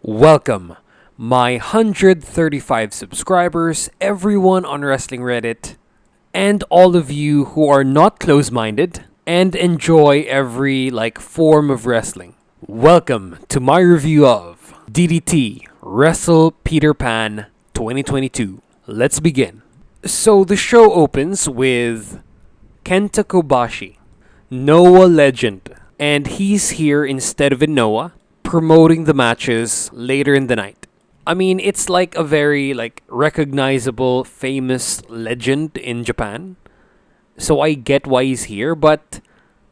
Welcome, my 135 subscribers, everyone on Wrestling Reddit, and all of you who are not close-minded and enjoy every form of wrestling. Welcome to my review of DDT Wrestle Peter Pan 2022. Let's begin. So the show opens with Kenta Kobashi, Noah legend, and he's here instead of Inoa, promoting the matches later in the night. I mean, it's like a very recognizable, famous legend in Japan. So I get why he's here, but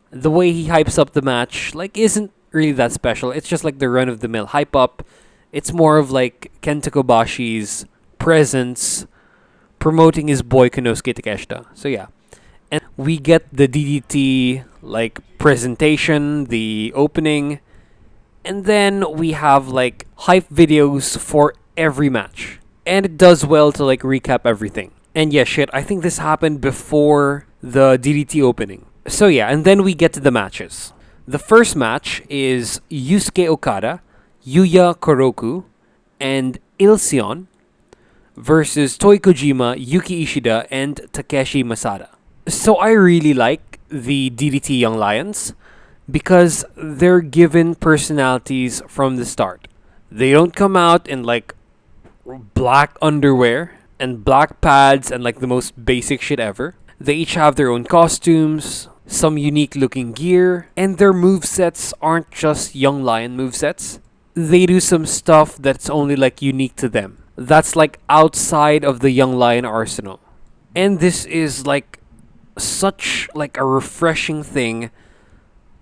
the way he hypes up the match isn't really that special. It's just like the run of the mill hype up. It's more of Kenta Kobashi's presence promoting his boy Konosuke Takeshita. So yeah. And we get the DDT presentation, the opening, and then we have hype videos for every match. And it does well to recap everything. And yeah, shit, I think this happened before the DDT opening. So yeah, and then we get to the matches. The first match is Yusuke Okada, Yuya Koroku, and Ilsion versus Toi Kojima, Yuki Ishida, and Takeshi Masada. So I really like the DDT Young Lions because they're given personalities from the start. They don't come out in black underwear and black pads and the most basic shit ever. They each have their own costumes, some unique looking gear, and their movesets aren't just Young Lion movesets. They do some stuff that's only unique to them. That's outside of the Young Lion arsenal. And this is such a refreshing thing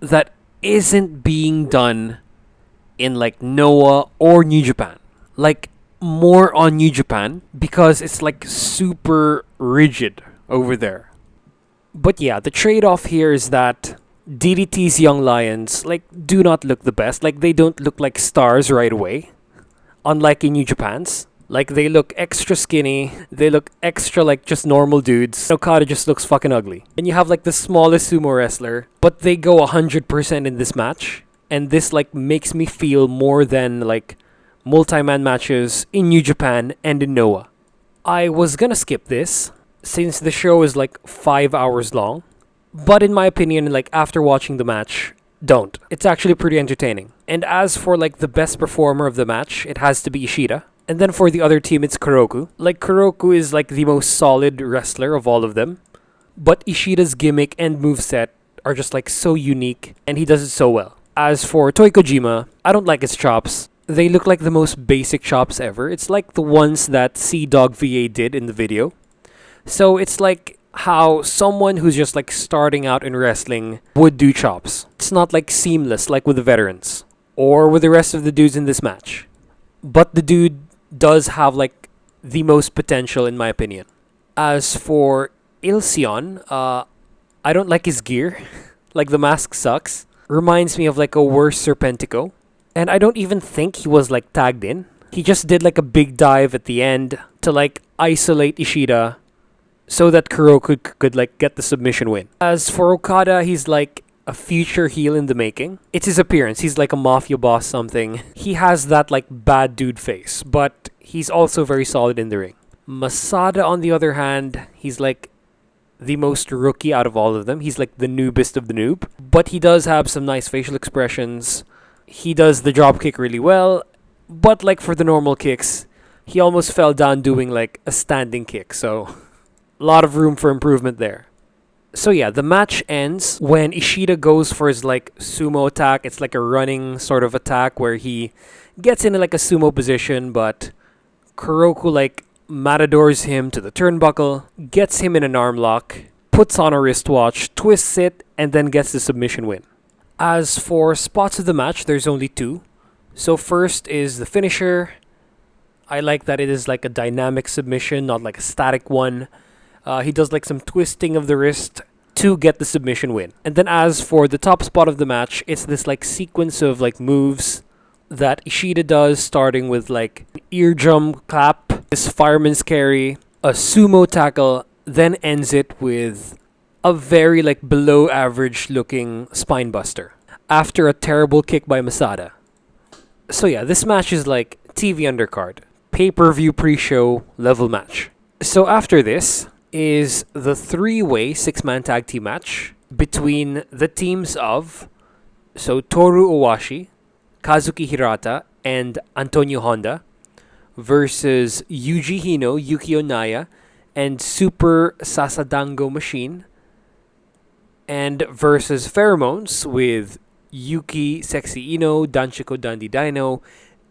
that isn't being done in Noah or New Japan. More on New Japan because it's super rigid over there. But yeah, the trade-off here is that DDT's Young Lions do not look the best. They don't look like stars right away, unlike in New Japan's. They look extra skinny. They look extra just normal dudes. Okada just looks fucking ugly. And you have the smallest sumo wrestler, but they go 100% in this match. And this makes me feel more than multi-man matches in New Japan and in Noah. I was gonna skip this since the show is 5 hours long. But in my opinion, after watching the match, don't. It's actually pretty entertaining. And as for the best performer of the match, it has to be Ishida. And then for the other team, it's Kuroku. Kuroku is the most solid wrestler of all of them. But Ishida's gimmick and moveset are just so unique, and he does it so well. As for Toi Kojima, I don't like his chops. They look like the most basic chops ever. It's the ones that Sea-Dog VA did in the video. So it's how someone who's just starting out in wrestling would do chops. It's not seamless with the veterans or with the rest of the dudes in this match. But the dude does have the most potential in my opinion. As for Ilsion, I don't like his gear. The mask sucks. Reminds me of a worse Serpentico. And I don't even think he was tagged in. He just did a big dive at the end to isolate Ishida so that Kuroku could get the submission win. As for Okada, he's a future heel in the making. It's his appearance. He's a mafia boss something. He has that bad dude face, but he's also very solid in the ring. Masada, on the other hand, he's the most rookie out of all of them. He's the noobest of the noob, but he does have some nice facial expressions. He does the drop kick really well, but for the normal kicks, he almost fell down doing a standing kick, so a lot of room for improvement there. So yeah, the match ends when Ishida goes for his sumo attack. It's a running sort of attack where he gets in a sumo position, but Kuroku matadors him to the turnbuckle, gets him in an arm lock, puts on a wristwatch, twists it, and then gets the submission win. As for spots of the match, there's only two. So first is the finisher. I like that it is a dynamic submission, not a static one. He does some twisting of the wrist to get the submission win. And then as for the top spot of the match, it's this sequence of moves that Ishida does, starting with eardrum clap, this fireman's carry, a sumo tackle, then ends it with a very below average looking spine buster after a terrible kick by Masada. So yeah, this match is like TV undercard, pay-per-view pre-show level match. So after this is the three-way six-man tag team match between the teams of Toru Owashi, Kazuki Hirata, and Antonio Honda versus Yuji Hino, Yukio Naya, and Super Sasadango Machine, and versus Pheromones with Yuki Sexy Ino, Danchiko Dandi Dino,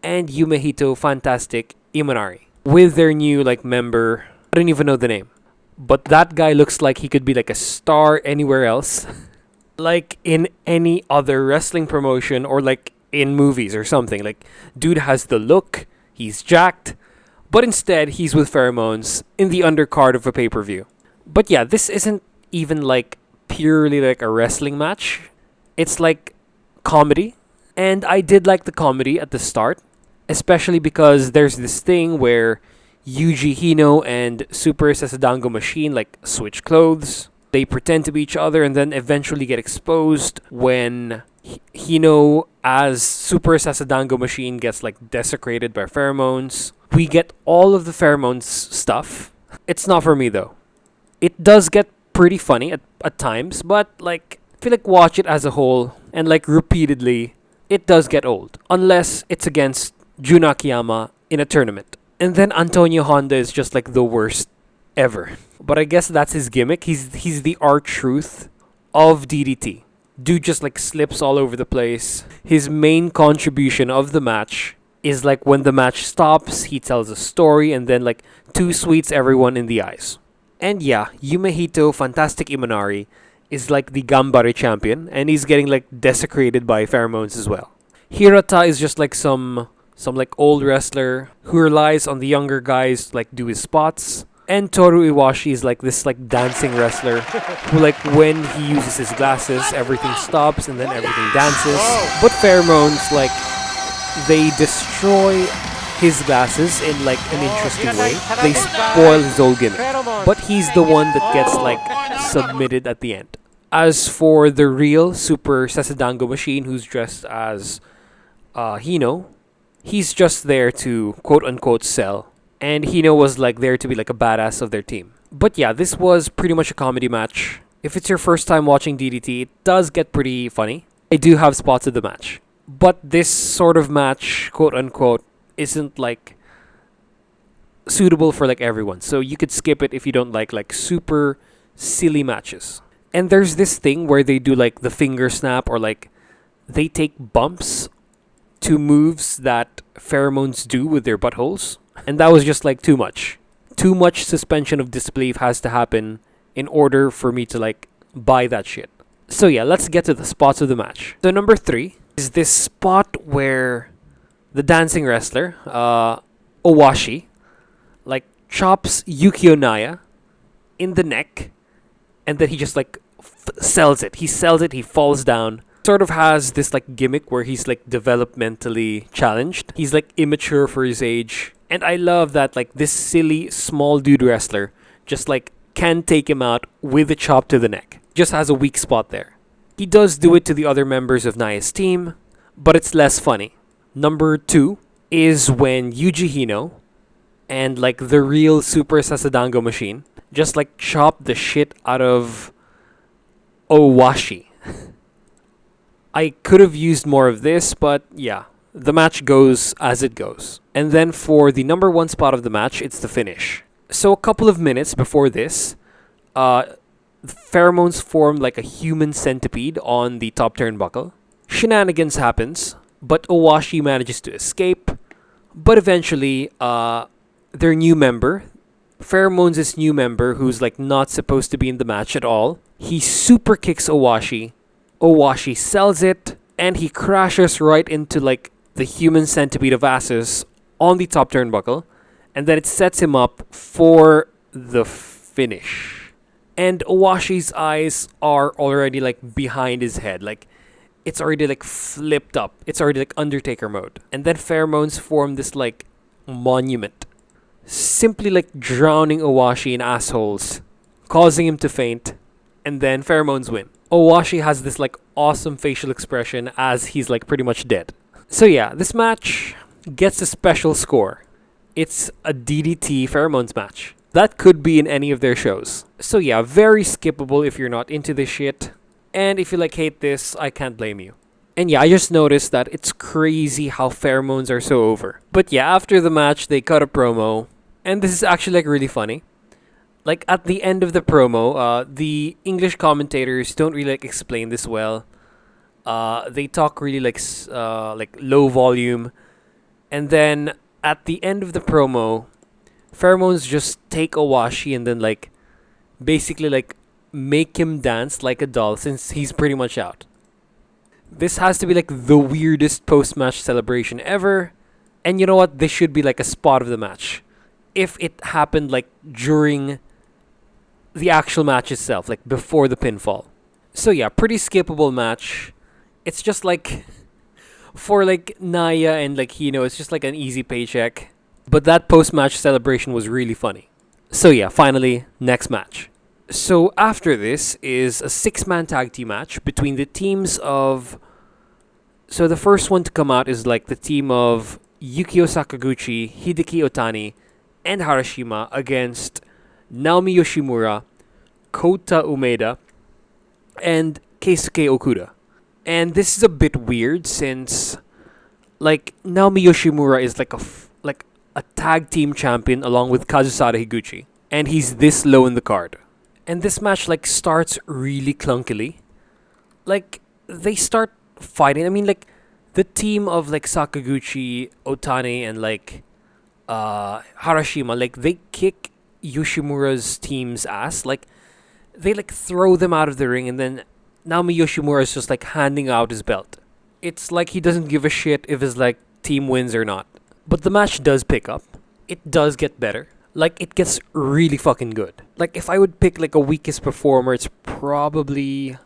and Yumehito Fantastic Imanari. With their new member, I don't even know the name. But that guy looks like he could be like a star anywhere else. Like in any other wrestling promotion or like in movies or something. Like, dude has the look, he's jacked, but instead he's with Pheromones in the undercard of a pay-per-view. But yeah, this isn't even like purely like a wrestling match. It's like comedy. And I did like the comedy at the start, especially because there's this thing where Yuji Hino and Super Sasadango Machine like switch clothes. They pretend to be each other and then eventually get exposed when Hino as Super Sasadango Machine gets like desecrated by Pheromones. We get all of the Pheromones stuff. It's not for me though. It does get pretty funny at times, but like I feel like watch it as a whole and like repeatedly, it does get old. Unless it's against Jun Akiyama in a tournament. And then Antonio Honda is just like the worst ever. But I guess that's his gimmick. He's the R-Truth of DDT. Dude just like slips all over the place. His main contribution of the match is like when the match stops, he tells a story and then like too sweets everyone in the eyes. And yeah, Yumehito Fantastic Imanari is like the Gambare champion and he's getting like desecrated by Pheromones as well. Hirata is just like some like old wrestler who relies on the younger guys to like do his spots. And Toru Iwashi is like this like dancing wrestler who like when he uses his glasses everything stops and then everything dances. But Pheromones like they destroy his glasses in like an interesting way. They spoil his whole gimmick. But he's the one that gets like submitted at the end. As for the real Super Sasadango Machine who's dressed as Hino, he's just there to quote-unquote sell. And Hino was like there to be like a badass of their team. But yeah, this was pretty much a comedy match. If it's your first time watching DDT, it does get pretty funny. I do have spots of the match. But this sort of match, quote-unquote, isn't like suitable for like everyone. So you could skip it if you don't like super silly matches. And there's this thing where they do like the finger snap or like they take bumps to moves that Pheromones do with their buttholes. And that was just like too much. Too much suspension of disbelief has to happen in order for me to like buy that shit. So yeah, let's get to the spots of the match. So number 3 is this spot where the dancing wrestler, Owashi, like chops Yukio Naya in the neck and then he just like sells it. He sells it, he falls down. Sort of has this like gimmick where he's like developmentally challenged. He's like immature for his age. And I love that like this silly small dude wrestler just like can take him out with a chop to the neck. Just has a weak spot there. He does do it to the other members of Naya's team, but it's less funny. Number 2 is when Yuji Hino and like the real Super Sasadango Machine just like chop the shit out of Owashi. I could have used more of this, but yeah, the match goes as it goes. And then for the number 1 spot of the match, it's the finish. So a couple of minutes before this, Pheromones form like a human centipede on the top turnbuckle. Shenanigans happens, but Owashi manages to escape. But eventually, their new member, Pheromones' new member, who's like not supposed to be in the match at all, he super kicks Owashi. Owashi sells it, and he crashes right into like the human centipede of asses on the top turnbuckle, and then it sets him up for the finish. And Owashi's eyes are already like behind his head, like it's already like flipped up. It's already like Undertaker mode. And then Pheromones form this like monument, simply like drowning Owashi in assholes, causing him to faint, and then Pheromones win. Owashi has this like awesome facial expression as he's like pretty much dead. So yeah, this match gets a special score. It's a DDT pheromones match. That could be in any of their shows. So yeah, very skippable if you're not into this shit. And if you like hate this, I can't blame you. And yeah, I just noticed that it's crazy how pheromones are so over. But yeah, after the match, they cut a promo. And this is actually like really funny. Like at the end of the promo, the English commentators don't really like explain this well. They talk really like low volume. And then at the end of the promo, pheromones just take Owashi and then like basically like make him dance like a doll since he's pretty much out. This has to be like the weirdest post-match celebration ever. And you know what? This should be like a spot of the match. If it happened like during the actual match itself, like before the pinfall. So yeah, pretty skippable match. It's just like for like Naya and like Hino, it's just like an easy paycheck. But that post-match celebration was really funny. So yeah, finally, next match. So after this is a 6-man tag team match between the teams of... So the first one to come out is like the team of Yukio Sakaguchi, Hideki Otani, and Harashima against Naomi Yoshimura, Kota Umeda, and Keisuke Okuda. And this is a bit weird since like Naomi Yoshimura is like a tag team champion along with Kazusada Higuchi, and he's this low in the card. And this match like starts really clunkily. Like they start fighting. I mean like the team of like Sakaguchi, Otani, and like Harashima, like they kick Yoshimura's team's ass. Like they like throw them out of the ring, and then Naomi Yoshimura is just like handing out his belt. It's like he doesn't give a shit if his like team wins or not. But the match does pick up. It does get better. Like it gets really fucking good. Like if I would pick like a weakest performer, it's probably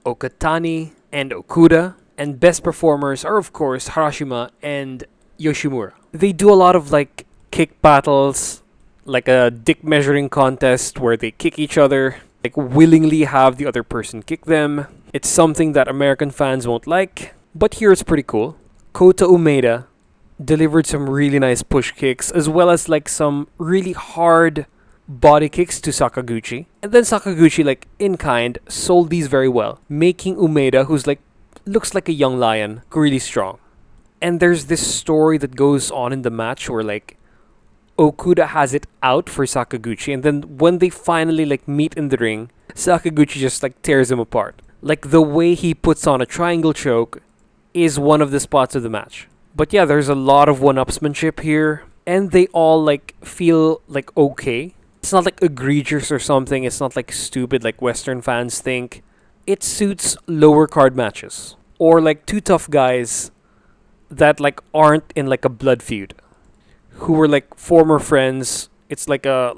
Okatani and Okuda. And best performers are of course Harashima and Yoshimura. They do a lot of like kick battles, like a dick measuring contest where they kick each other, like willingly have the other person kick them. It's something that American fans won't like, but here it's pretty cool. Kota Umeda delivered some really nice push kicks as well as like some really hard body kicks to Sakaguchi. And then Sakaguchi, like in kind, sold these very well, making Umeda, who's like looks like a young lion, really strong. And there's this story that goes on in the match where like Okuda has it out for Sakaguchi, and then when they finally like meet in the ring, Sakaguchi just like tears him apart. Like the way he puts on a triangle choke is one of the spots of the match. But yeah, there's a lot of one-upsmanship here, and they all like feel like okay. It's not like egregious or something. It's not like stupid like Western fans think. It suits lower card matches or like two tough guys that like aren't in like a blood feud, who were like former friends. It's like a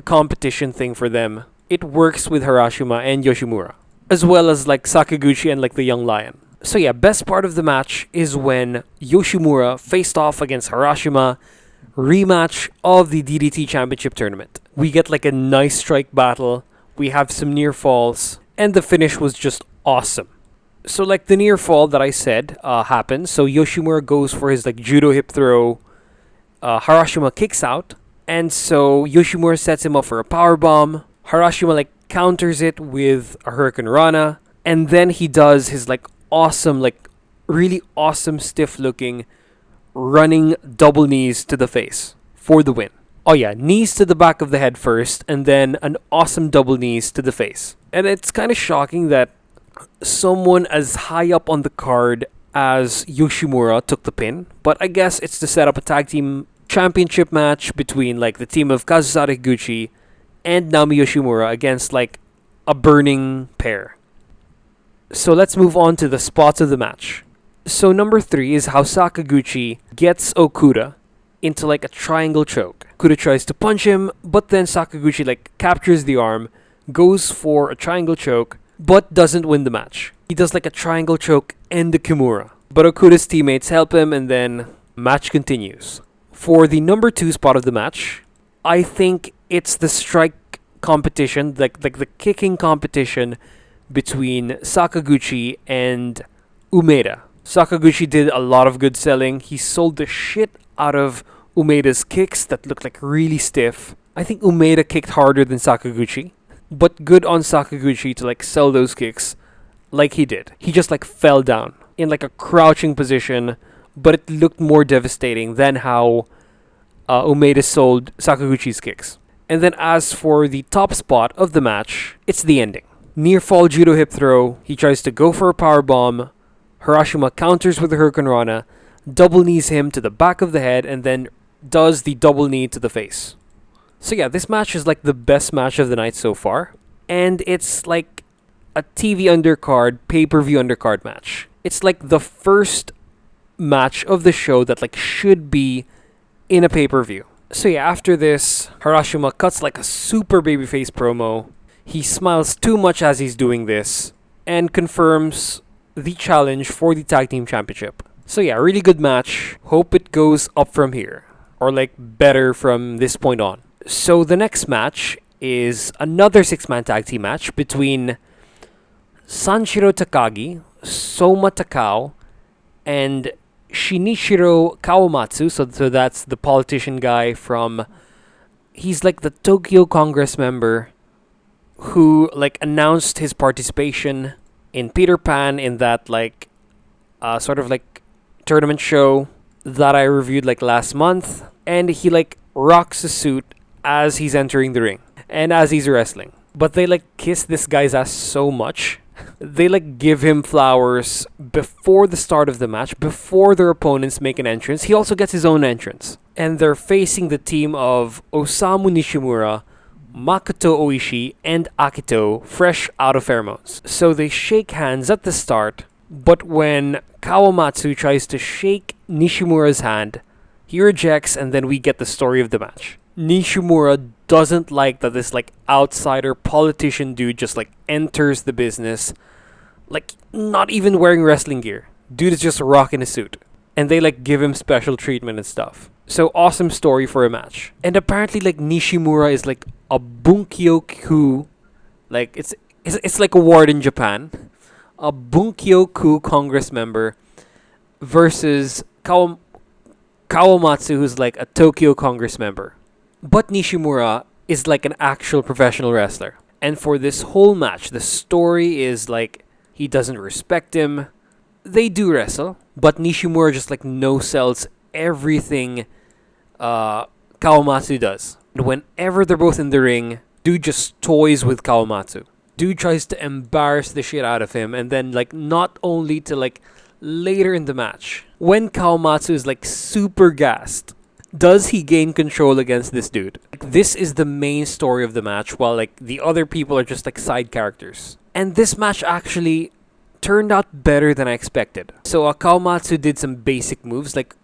competition thing for them. It works with Harashima and Yoshimura, as well as like Sakaguchi and like the young lion. So yeah, best part of the match is when Yoshimura faced off against Harashima, rematch of the DDT Championship Tournament. We get like a nice strike battle, we have some near falls, and the finish was just awesome. So like the near fall that I said happens, so Yoshimura goes for his like judo hip throw, Harashima kicks out, and so Yoshimura sets him up for a power bomb. Harashima like counters it with a Hurricane Rana, and then he does his like awesome, like really awesome stiff looking running double knees to the face for the win. Oh yeah, knees to the back of the head first, and then an awesome double knees to the face. And it's kind of shocking that someone as high up on the card as Yoshimura took the pin, but I guess it's to set up a tag team championship match between like the team of Kazusada Higuchi and Naomi Yoshimura against like a burning pair. So let's move on to the spots of the match. So number 3 is how Sakaguchi gets Okuda into like a triangle choke. Okuda tries to punch him, but then Sakaguchi like captures the arm, goes for a triangle choke, but doesn't win the match. He does like a triangle choke and the Kimura. But Okuda's teammates help him, and then match continues. For the number 2 spot of the match, I think it's the strike competition, like the kicking competition between Sakaguchi and Umeda. Sakaguchi did a lot of good selling. He sold the shit out of Umeda's kicks that looked like really stiff. I think Umeda kicked harder than Sakaguchi, but good on Sakaguchi to like sell those kicks like he did. He just like fell down in like a crouching position, but it looked more devastating than how Umeda sold Sakaguchi's kicks. And then as for the top spot of the match, it's the ending. Near fall judo hip throw, he tries to go for a power bomb. Harashima counters with a Hurricane Rana, double knees him to the back of the head, and then does the double knee to the face. So yeah, this match is like the best match of the night so far. And it's like a TV undercard, pay-per-view undercard match. It's like the first match of the show that like should be in a pay-per-view. So yeah, after this, Harashima cuts like a super babyface promo. He smiles too much as he's doing this and confirms the challenge for the tag team championship. So yeah, really good match. Hope it goes up from here, or like better from this point on. So the next match is another 6-man tag team match between Sanshiro Takagi, Soma Takao, and Shinichiro Kawamatsu. So that's the politician guy from... He's like the Tokyo Congress member who like announced his participation in Peter Pan in that like sort of like tournament show that I reviewed like last month. And he like rocks a suit as he's entering the ring and as he's wrestling. But they like kiss this guy's ass so much. They like give him flowers before the start of the match, before their opponents make an entrance. He also gets his own entrance. And they're facing the team of Osamu Nishimura, Makoto Oishi, and Akito, fresh out of pheromones. So they shake hands at the start, but when Kawamatsu tries to shake Nishimura's hand, he rejects, and then we get the story of the match. Nishimura doesn't like that this like outsider politician dude just like enters the business, like not even wearing wrestling gear. Dude is just rocking a suit, and they like give him special treatment and stuff. So awesome story for a match. And apparently like Nishimura is like a Bunkyo-ku, like it's like a ward in Japan, a Bunkyo-ku Congress member versus Kawamatsu, who's like a Tokyo Congress member. But Nishimura is like an actual professional wrestler. And for this whole match, the story is like he doesn't respect him. They do wrestle, but Nishimura just like no-sells everything Kawamatsu does. And whenever they're both in the ring, dude just toys with Kawamatsu. Dude tries to embarrass the shit out of him, and then like not only to like later in the match, when Kawamatsu is like super gassed, does he gain control against this dude? Like, this is the main story of the match, while like the other people are just like side characters. And this match actually turned out better than I expected. So Kawamatsu did some basic moves like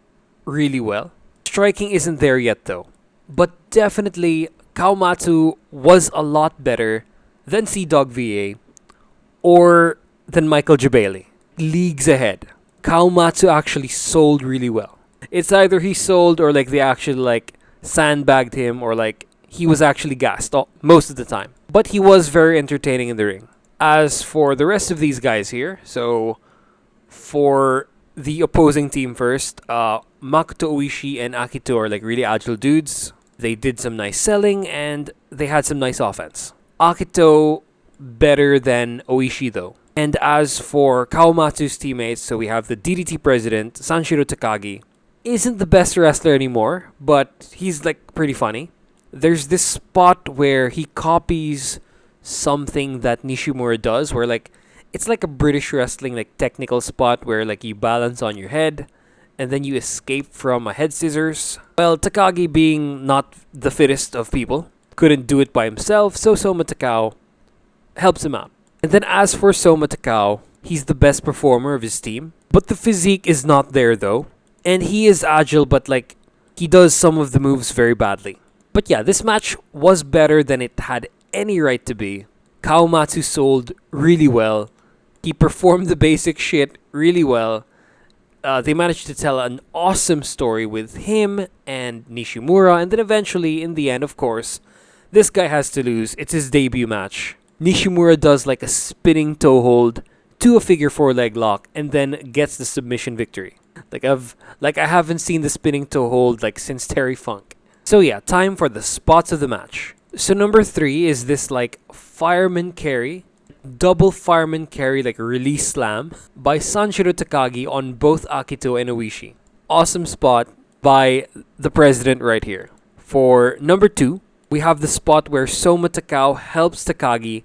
really well. Striking isn't there yet though. But definitely Kawamatsu was a lot better than Sea-Dog VA or than Michael Jabali. Leagues ahead. Kawamatsu actually sold really well. It's either he sold or like they actually like sandbagged him, or like he was actually gassed most of the time. But he was very entertaining in the ring. As for the rest of these guys here, so for the opposing team first, Makoto Oishi and Akito are like really agile dudes. They did some nice selling and they had some nice offense. Akito better than Oishi though. And as for Kawamatsu's teammates, so we have the DDT president, Sanshiro Takagi. Isn't the best wrestler anymore, but he's like pretty funny. There's this spot where he copies something that Nishimura does, where like it's like a British wrestling like technical spot where like you balance on your head and then you escape from a head scissors. Well, Takagi, being not the fittest of people, couldn't do it by himself, so Soma Takao helps him out. And then as for Soma Takao, he's the best performer of his team, but the physique is not there though. And he is agile, but like he does some of the moves very badly. But yeah, this match was better than it had any right to be. Kawamatsu sold really well. He performed the basic shit really well. They managed to tell an awesome story with him and Nishimura, and then eventually, in the end, of course, this guy has to lose. It's his debut match. Nishimura does like a spinning toe hold to a figure four leg lock and then gets the submission victory. I haven't seen the spinning toe hold like since Terry Funk. So yeah, time for the spots of the match. So number 3 is this like fireman carry, double fireman carry like release slam by Sanshiro Takagi on both Akito and Oishi. Awesome spot by the president right here. For number 2, we have the spot where Soma Takao helps Takagi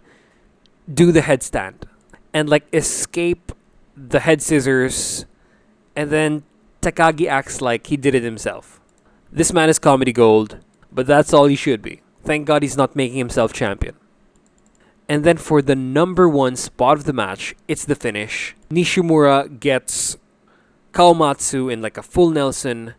do the headstand and like escape the head scissors, and then Takagi acts like he did it himself. This man is comedy gold, but that's all he should be. Thank God he's not making himself champion. And then for the number 1 spot of the match, it's the finish. Nishimura gets Kawamatsu in like a full Nelson.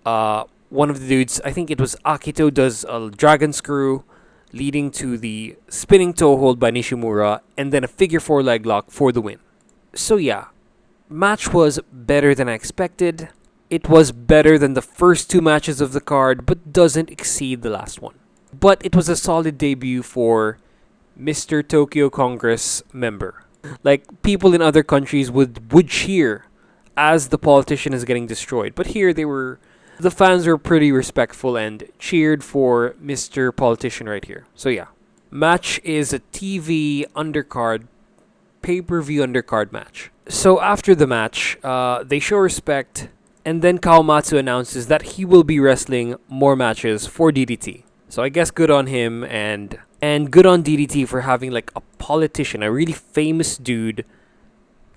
One of the dudes, I think it was Akito, does a dragon screw, leading to the spinning toe hold by Nishimura, and then a figure 4 leg lock for the win. So yeah, match was better than I expected. It was better than the first 2 matches of the card, but doesn't exceed the last one. But it was a solid debut for Mr. Tokyo Congress member. Like, people in other countries would cheer as the politician is getting destroyed. But here the fans were pretty respectful and cheered for Mr. Politician right here. So yeah, match is a TV undercard, pay-per-view undercard match. So after the match, they show respect, and then Kawamatsu announces that he will be wrestling more matches for DDT. So I guess good on him, and good on DDT for having like a politician, a really famous dude,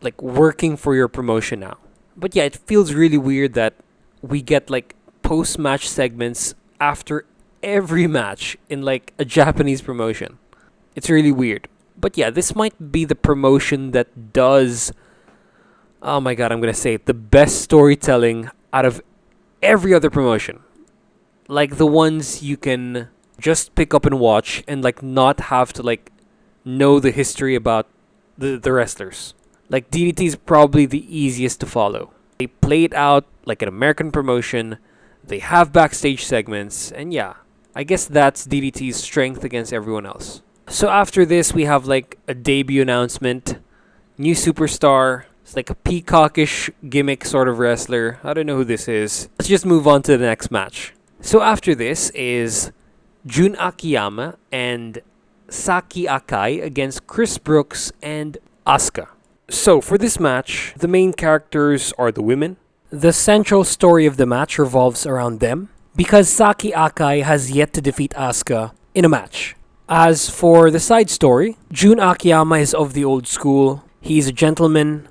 like working for your promotion now. But yeah, it feels really weird that we get like post-match segments after every match in like a Japanese promotion. It's really weird. But yeah, this might be the promotion that does, oh my god, I'm gonna say it, the best storytelling out of every other promotion. Like the ones you can just pick up and watch and like not have to like know the history about the wrestlers. Like DDT is probably the easiest to follow. They play it out like an American promotion. They have backstage segments, and yeah, I guess that's DDT's strength against everyone else. So after this, we have like a debut announcement. New superstar. It's like a peacockish gimmick sort of wrestler. I don't know who this is. Let's just move on to the next match. So after this is Jun Akiyama and Saki Akai against Chris Brooks and Asuka. So for this match, the main characters are the women. The central story of the match revolves around them because Saki Akai has yet to defeat Asuka in a match. As for the side story, Jun Akiyama is of the old school. He's a gentleman,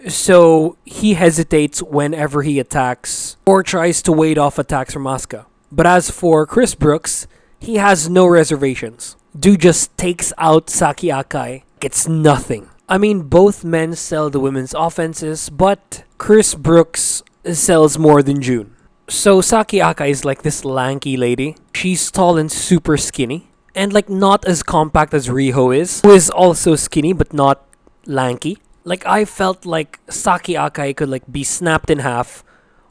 so he hesitates whenever he attacks or tries to ward off attacks from Asuka. But as for Chris Brooks, he has no reservations. Dude just takes out Saki Akai. It's nothing. I mean, both men sell the women's offenses, but Chris Brooks sells more than June. So Saki Akai is like this lanky lady. She's tall and super skinny, and like not as compact as Riho is, who is also skinny but not lanky. Like I felt like Saki Akai could like be snapped in half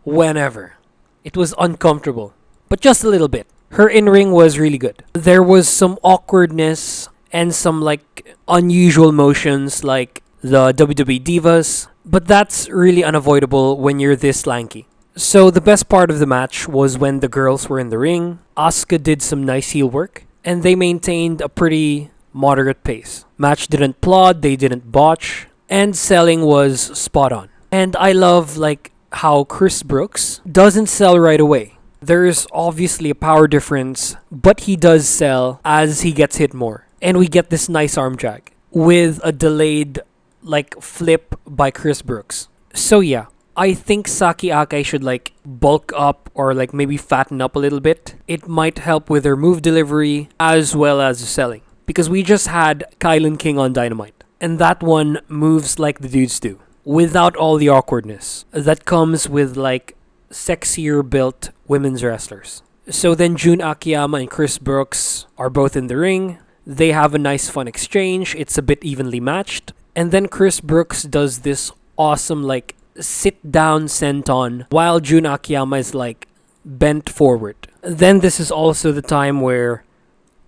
whenever. It was uncomfortable, but just a little bit. Her in-ring was really good. There was some awkwardness and some like unusual motions like the WWE Divas, but that's really unavoidable when you're this lanky. So the best part of the match was when the girls were in the ring. Asuka did some nice heel work, and they maintained a pretty moderate pace. Match didn't plod, they didn't botch, and selling was spot on. And I love like how Chris Brooks doesn't sell right away. There's obviously a power difference, but he does sell as he gets hit more. And we get this nice arm drag with a delayed like flip by Chris Brooks. So yeah, I think Saki Akai should like bulk up or like maybe fatten up a little bit. It might help with her move delivery as well as the selling. Because we just had Kylan King on Dynamite, and that one moves like the dudes do, without all the awkwardness that comes with like sexier built women's wrestlers. So then Jun Akiyama and Chris Brooks are both in the ring. They have a nice fun exchange. It's a bit evenly matched. And then Chris Brooks does this awesome like sit down senton while Jun Akiyama is like bent forward. Then this is also the time where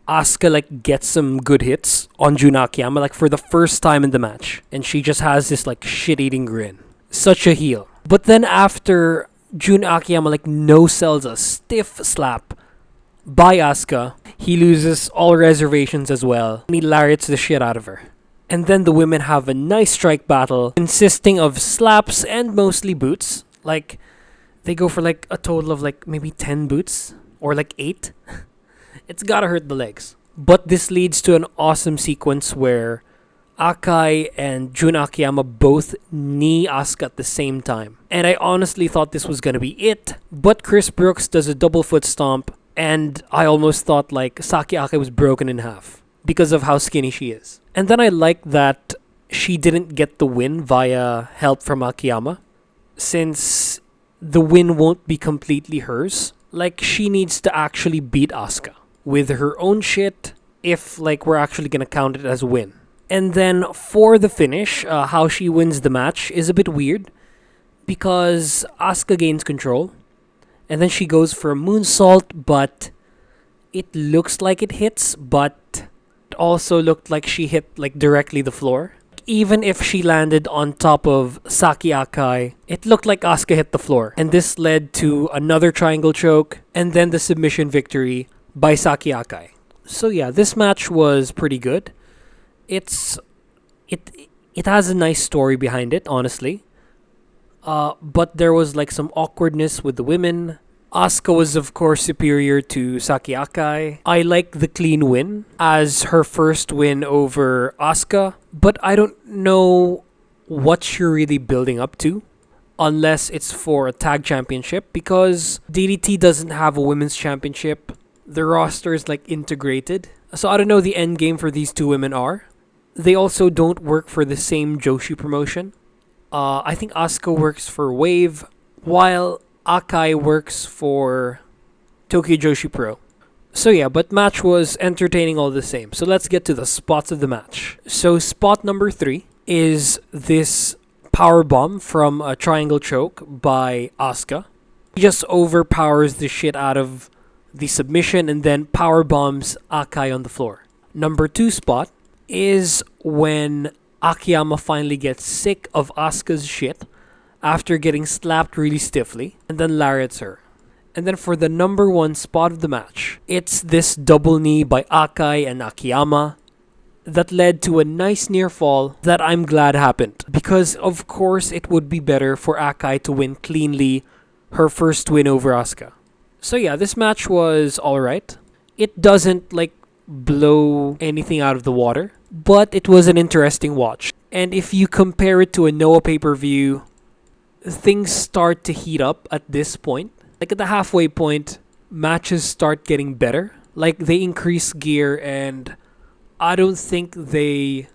Asuka like gets some good hits on Jun Akiyama like for the first time in the match, and she just has this like shit-eating grin. Such a heel. But then after Jun Akiyama like no sells a stiff slap by Asuka, he loses all reservations as well, and he lariats the shit out of her. And then the women have a nice strike battle consisting of slaps and mostly boots. Like, they go for like a total of like maybe 10 boots or like 8. It's gotta hurt the legs. But this leads to an awesome sequence where Akai and Jun Akiyama both knee Asuka at the same time. And I honestly thought this was gonna be it, but Chris Brooks does a double foot stomp, and I almost thought like Saki Akai was broken in half because of how skinny she is. And then I like that she didn't get the win via help from Akiyama, since the win won't be completely hers. Like, she needs to actually beat Asuka with her own shit if like we're actually gonna count it as a win. And then for the finish, how she wins the match is a bit weird because Asuka gains control and then she goes for a moonsault, but it looks like it hits, but it also looked like she hit like directly the floor. Even if she landed on top of Saki Akai, it looked like Asuka hit the floor. And this led to another triangle choke and then the submission victory by Saki Akai. So yeah, this match was pretty good. It has a nice story behind it, honestly. But there was like some awkwardness with the women. Asuka was of course superior to Saki Akai. I like the clean win as her first win over Asuka, but I don't know what you're really building up to unless it's for a tag championship, because DDT doesn't have a women's championship. The roster is like integrated. So I don't know the end game for these two women are. They also don't work for the same Joshi promotion. I think Asuka works for Wave, while Akai works for Tokyo Joshi Pro. So yeah, but match was entertaining all the same. So let's get to the spots of the match. So spot number 3 is this power bomb from a triangle choke by Asuka. He just overpowers the shit out of the submission and then power bombs Akai on the floor. Number 2 spot is when Akiyama finally gets sick of Asuka's shit after getting slapped really stiffly, and then lariats her. And then for the number 1 spot of the match, it's this double knee by Akai and Akiyama that led to a nice near fall that I'm glad happened, because of course it would be better for Akai to win cleanly her first win over Asuka. So yeah, this match was alright. It doesn't like blow anything out of the water, but it was an interesting watch. And if you compare it to a Noah pay-per-view, things start to heat up at this point. Like at the halfway point, matches start getting better. Like they increase gear, and I don't think they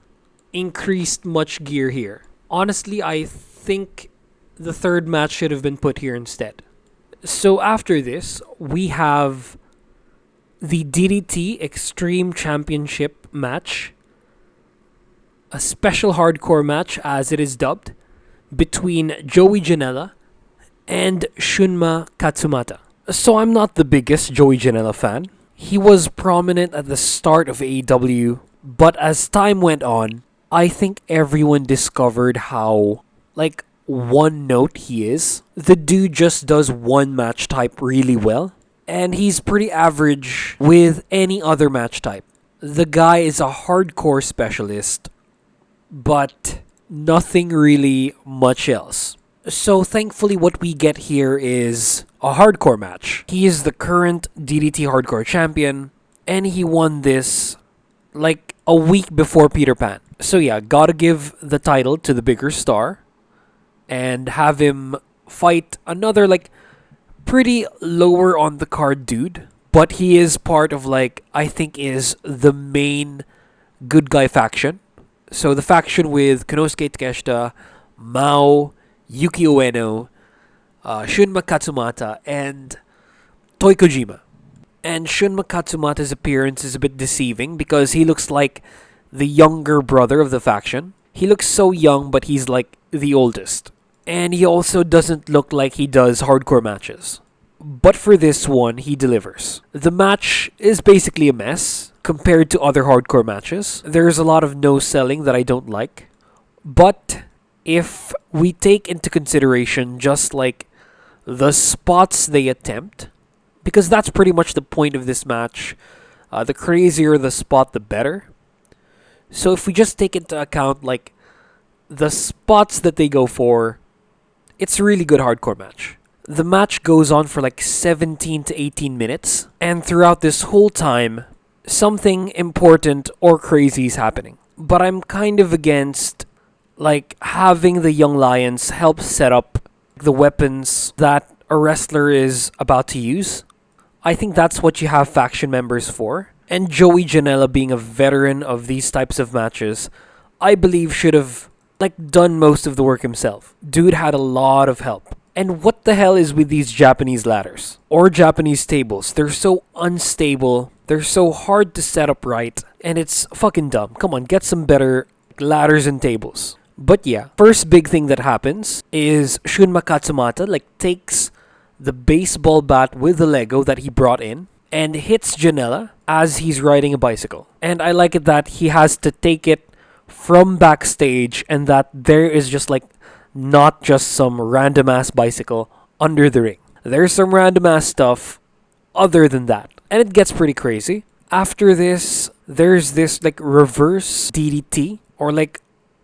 increased much gear here. Honestly, I think the third match should have been put here instead. So after this, we have the DDT Extreme Championship match, a special hardcore match as it is dubbed, between Joey Janela and Shunma Katsumata. So I'm not the biggest Joey Janela fan. He was prominent at the start of AEW, but as time went on, I think everyone discovered how, like, one note he is. The dude just does one match type really well, and he's pretty average with any other match type. The guy is a hardcore specialist, but nothing really much else. So thankfully what we get here is a hardcore match. He is the current DDT Hardcore Champion, and he won this like a week before Peter Pan. So yeah, gotta give the title to the bigger star and have him fight another like pretty lower on the card dude. But he is part of like, I think is the main good guy faction. So the faction with Konosuke Takeshita, Mao, Yuki Ueno, Shunma Katsumata, and Toi Kojima. And Shunma Katsumata's appearance is a bit deceiving because he looks like the younger brother of the faction. He looks so young, but he's like the oldest. And he also doesn't look like he does hardcore matches. But for this one, he delivers. The match is basically a mess compared to other hardcore matches. There's a lot of no selling that I don't like. But if we take into consideration just like the spots they attempt, because that's pretty much the point of this match, the crazier the spot, the better. So if we just take into account like the spots that they go for, it's a really good hardcore match. The match goes on for like 17 to 18 minutes, and throughout this whole time, something important or crazy is happening. But I'm kind of against like having the Young Lions help set up the weapons that a wrestler is about to use. I think that's what you have faction members for. And Joey Janela, being a veteran of these types of matches, I believe should have like done most of the work himself. Dude had a lot of help. And what the hell is with these Japanese ladders? Or Japanese tables? They're so unstable. They're so hard to set up right. And it's fucking dumb. Come on, get some better ladders and tables. But yeah, first big thing that happens is Shunma Katsumata like takes the baseball bat with the Lego that he brought in and hits Janela as he's riding a bicycle. And I like it that he has to take it from backstage and that there is just like not just some random ass bicycle under the ring. There's some random ass stuff other than that. And it gets pretty crazy. After this, there's this like reverse DDT or like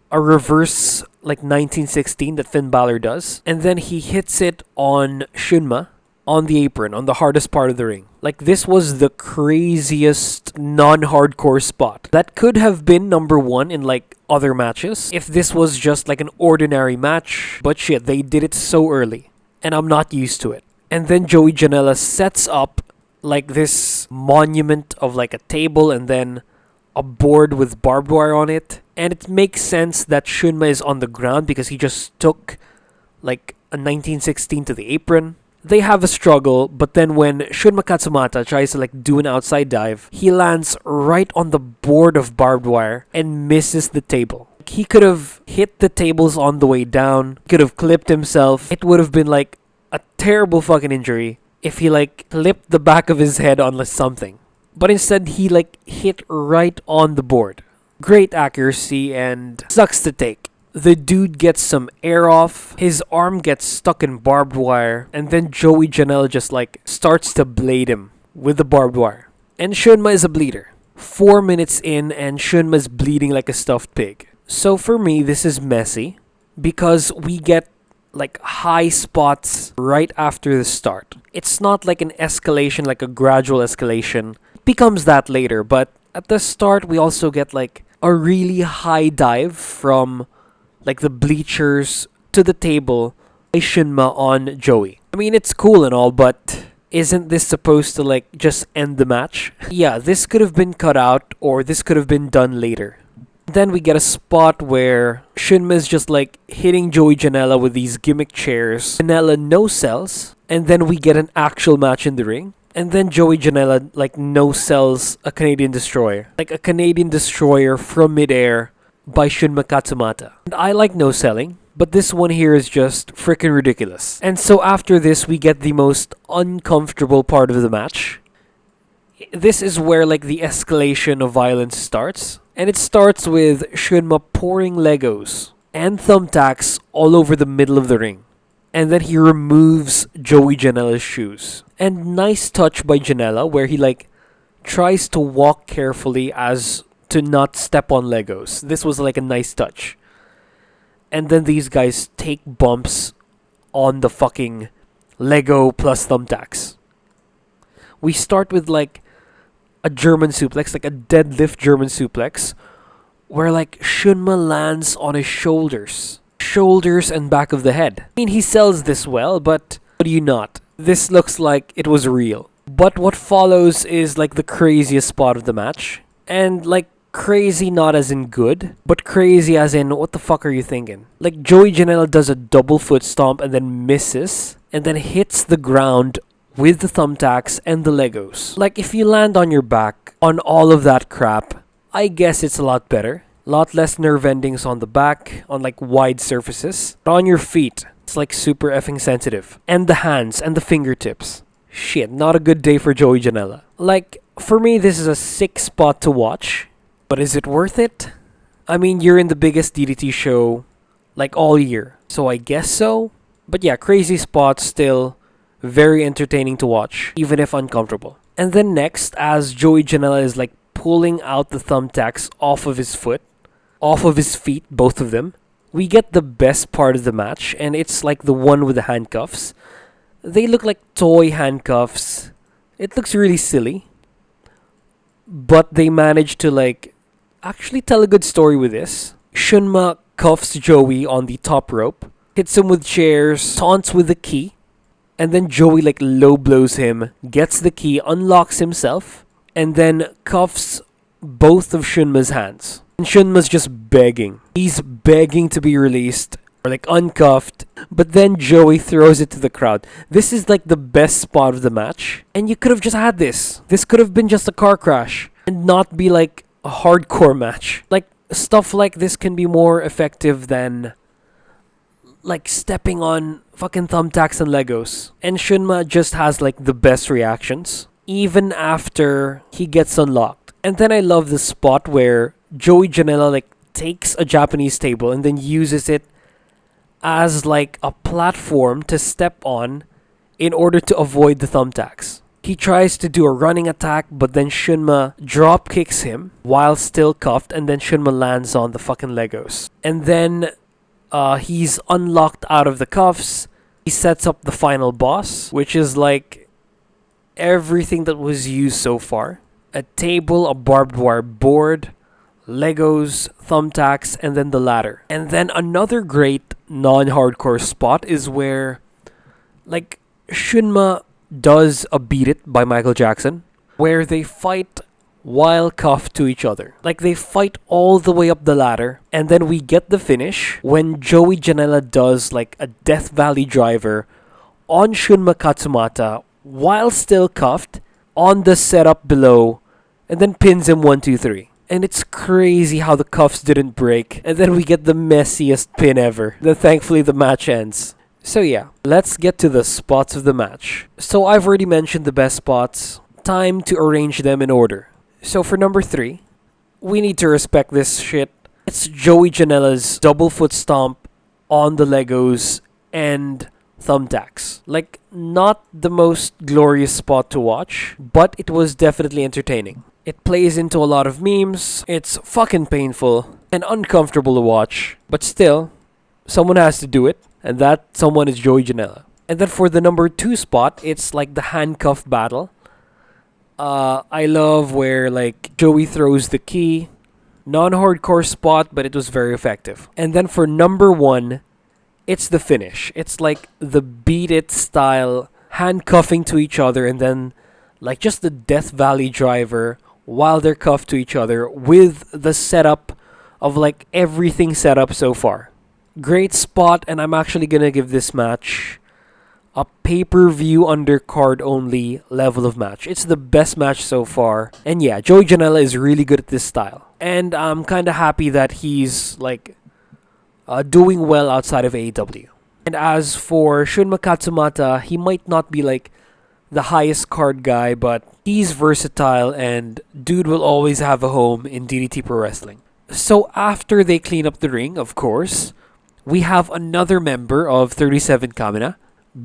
a reverse like 1916 that Finn Balor does. And then he hits it on Shunma on the apron, on the hardest part of the ring. Like this was the craziest non-hardcore spot. That could have been number one in like other matches if this was just like an ordinary match. But shit, they did it so early and I'm not used to it. And then Joey Janela sets up like this monument of like a table and then a board with barbed wire on it. And it makes sense that Shunma is on the ground because he just took like a 1916 to the apron. They have a struggle, but then when Shunma Katsumata tries to like do an outside dive, he lands right on the board of barbed wire and misses the table. He could have hit the tables on the way down, could have clipped himself. It would have been like a terrible fucking injury if he like clipped the back of his head on something. But instead he like hit right on the board. Great accuracy and sucks to take. The dude gets some air off, his arm gets stuck in barbed wire, and then Joey Janela just like starts to blade him with the barbed wire. And Shunma is a bleeder. 4 minutes in and Shunma's bleeding like a stuffed pig. So for me, this is messy because we get like high spots right after the start. It's not like an escalation, like a gradual escalation. It becomes that later, but at the start we also get like a really high dive from like the bleachers to the table by Shunma on Joey. I mean, it's cool and all, but isn't this supposed to like just end the match? Yeah, this could have been cut out or this could have been done later. Then we get a spot where Shunma is just like hitting Joey Janela with these gimmick chairs. Janela no sells, and then we get an actual match in the ring. And then Joey Janela like no sells a Canadian Destroyer. Like a Canadian Destroyer from midair by Shunma Katsumata. And I like no selling, but this one here is just freaking ridiculous. And so after this, we get the most uncomfortable part of the match. This is where like the escalation of violence starts. And it starts with Shunma pouring Legos and thumbtacks all over the middle of the ring. And then he removes Joey Janela's shoes. And nice touch by Janela where he like tries to walk carefully as to not step on Legos. This was like a nice touch. And then these guys take bumps on the fucking Lego plus thumbtacks. We start with like a German suplex, like a deadlift German suplex, where like Shunma lands on his shoulders and back of the head. I mean, he sells this well, but do you not? This looks like it was real. But what follows is like the craziest spot of the match. And like crazy not as in good, but crazy as in what the fuck are you thinking? Like Joey Janela does a double foot stomp and then misses and then hits the ground with the thumbtacks and the Legos. Like if you land on your back on all of that crap, I guess it's a lot better. Lot less nerve endings on the back, on like wide surfaces. But on your feet, it's like super effing sensitive. And the hands and the fingertips. Shit, not a good day for Joey Janela. Like, for me, this is a sick spot to watch. But is it worth it? I mean, you're in the biggest DDT show, like, all year. So I guess so. But yeah, crazy spot, still very entertaining to watch, even if uncomfortable. And then next, as Joey Janela is like pulling out the thumbtacks off of his feet, both of them, we get the best part of the match, and it's like the one with the handcuffs. They look like toy handcuffs. It looks really silly. But they managed to like actually tell a good story with this. Shunma cuffs Joey on the top rope, hits him with chairs, taunts with the key, and then Joey like low blows him, gets the key, unlocks himself, and then cuffs both of Shunma's hands. And Shunma's just begging. He's begging to be released or like uncuffed, but then Joey throws it to the crowd. This is like the best spot of the match, and you could have just had this. This could have been just a car crash and not be like a hardcore match. Like, stuff like this can be more effective than like stepping on fucking thumbtacks and Legos. And Shunma just has like the best reactions, even after he gets unlocked. And then I love the spot where Joey Janela like takes a Japanese table and then uses it as like a platform to step on in order to avoid the thumbtacks. He tries to do a running attack, but then Shunma drop kicks him while still cuffed, and then Shunma lands on the fucking Legos. And then he's unlocked out of the cuffs. He sets up the final boss, which is like everything that was used so far. A table, a barbed wire board, Legos, thumbtacks, and then the ladder. And then another great non-hardcore spot is where like Shunma does a Beat It by Michael Jackson, where they fight while cuffed to each other. Like, they fight all the way up the ladder, and then we get the finish when Joey Janela does like a Death Valley driver on Shunma Katsumata while still cuffed on the setup below, and then pins him 1, 2, 3. And it's crazy how the cuffs didn't break, and then we get the messiest pin ever. Then thankfully the match ends. So yeah, let's get to the spots of the match. So I've already mentioned the best spots. Time to arrange them in order. So for number 3, we need to respect this shit. It's Joey Janela's double foot stomp on the Legos and thumbtacks. Like, not the most glorious spot to watch, but it was definitely entertaining. It plays into a lot of memes. It's fucking painful and uncomfortable to watch, but still, someone has to do it, and that someone is Joey Janela. And then for the number 2 spot, it's like the handcuff battle. I love where like Joey throws the key. Non-hardcore spot, but it was very effective. And then for number 1, it's the finish. It's like the Beat It style handcuffing to each other, and then like just the Death Valley driver while they're cuffed to each other with the setup of like everything set up so far. Great spot, and I'm actually gonna give this match a pay-per-view undercard only level of match. It's the best match so far. And yeah, Joey Janela is really good at this style. And I'm kind of happy that he's like doing well outside of AEW. And as for Shunma Katsumata, he might not be like the highest card guy, but he's versatile and dude will always have a home in DDT Pro Wrestling. So after they clean up the ring, of course, we have another member of 37 Kamina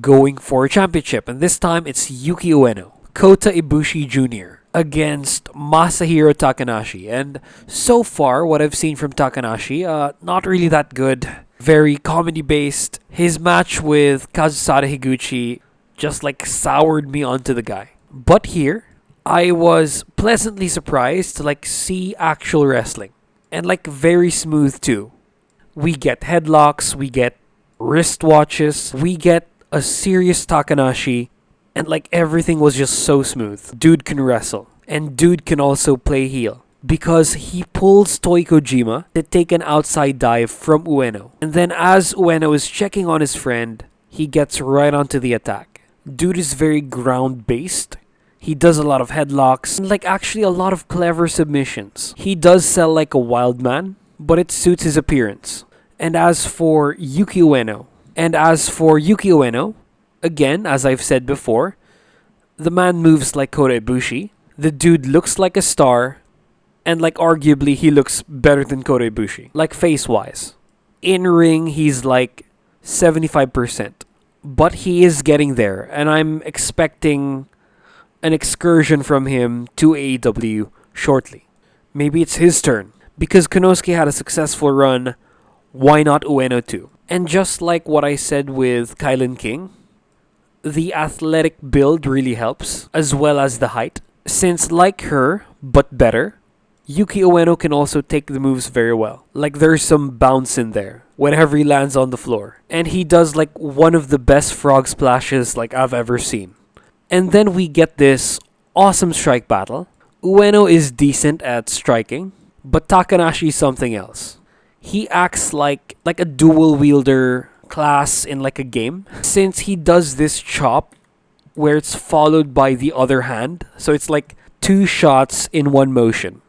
going for a championship, and this time it's Yuki Ueno, Kota Ibushi Jr. against Masahiro Takanashi. And so far, what I've seen from Takanashi, not really that good. Very comedy-based. His match with Kazusada Higuchi just like soured me onto the guy. But here, I was pleasantly surprised to like see actual wrestling. And like very smooth too. We get headlocks, we get wristwatches, we get a serious Takanashi, and like everything was just so smooth. Dude can wrestle, and dude can also play heel, because he pulls Toi Kojima to take an outside dive from Ueno. And then as Ueno is checking on his friend, he gets right onto the attack. Dude is very ground-based. He does a lot of headlocks, and like actually a lot of clever submissions. He does sell like a wild man, but it suits his appearance. And as for Yuki Ueno, again, as I've said before, The man moves like Kota Ibushi. The dude looks like a star. And like arguably he looks better than Kota Ibushi. Like face-wise. In ring, he's like 75%. But he is getting there. And I'm expecting an excursion from him to AEW shortly. Maybe it's his turn. Because Konosuke had a successful run, why not Ueno too? And just like what I said with Kylan King, the athletic build really helps, as well as the height. Since like her, but better, Yuki Ueno can also take the moves very well. Like there's some bounce in there whenever he lands on the floor. And he does like one of the best frog splashes like I've ever seen. And then we get this awesome strike battle. Ueno is decent at striking, but Takanashi is something else. He acts like a dual wielder class in like a game, since he does this chop where it's followed by the other hand, so it's like 2 shots in one motion.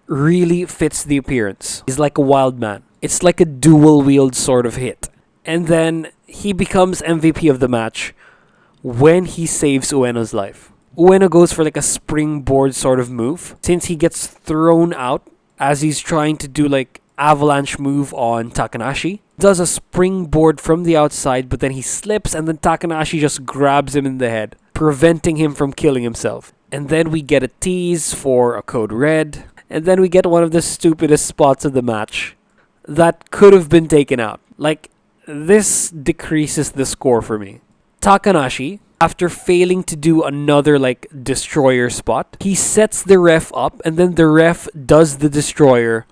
Really fits the appearance. He's like a wild man. It's like a dual wield sort of hit. And then he becomes MVP of the match when he saves Ueno's life. Ueno goes for like a springboard sort of move, since he gets thrown out as he's trying to do like avalanche move on Takanashi. Does a springboard from the outside, but then he slips and then Takanashi just grabs him in the head, preventing him from killing himself. And then we get a tease for a code red, and then we get one of the stupidest spots of the match that could have been taken out. Like, this decreases the score for me. Takanashi, after failing to do another like destroyer spot, he sets the ref up and then the ref does the destroyer